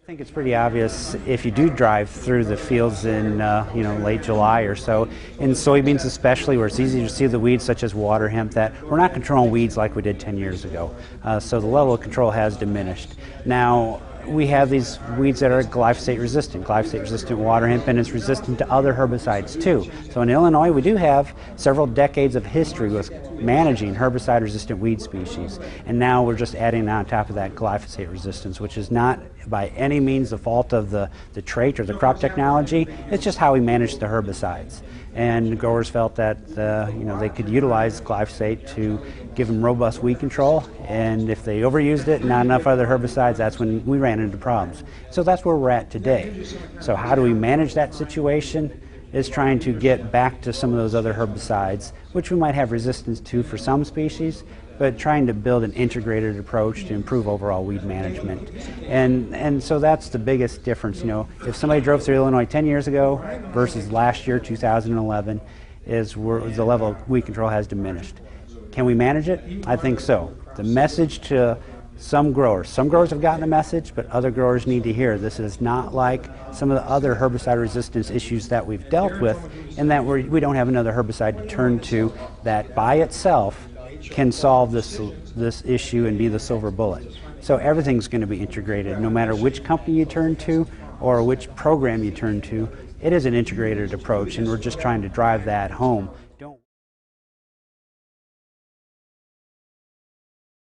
I think it's pretty obvious if you do drive through the fields in late July or so, in soybeans especially, where it's easy to see the weeds such as water hemp, that we're not controlling weeds like we did 10 years ago. So the level of control has diminished. Now, we have these weeds that are glyphosate resistant water hemp, and it's resistant to other herbicides too. So in Illinois, we do have several decades of history with managing herbicide resistant weed species, and now we're just adding on top of that glyphosate resistance, which is not by any means the fault of the trait or the crop technology. It's just how we manage the herbicides. And growers felt that they could utilize glyphosate to give them robust weed control, and if they overused it and not enough other herbicides, that's when we ran into problems. So that's where we're at today. So how do we manage that situation? Is trying to get back to some of those other herbicides, which we might have resistance to for some species, but trying to build an integrated approach to improve overall weed management. And so that's the biggest difference. If somebody drove through Illinois 10 years ago versus last year, 2011, is where the level of weed control has diminished. Can we manage it? I think so. The message to some growers have gotten the message, but other growers need to hear this is not like some of the other herbicide resistance issues that we've dealt with, in that we don't have another herbicide to turn to that by itself can solve this issue and be the silver bullet. So everything's going to be integrated, no matter which company you turn to or which program you turn to. It is an integrated approach, and we're just trying to drive that home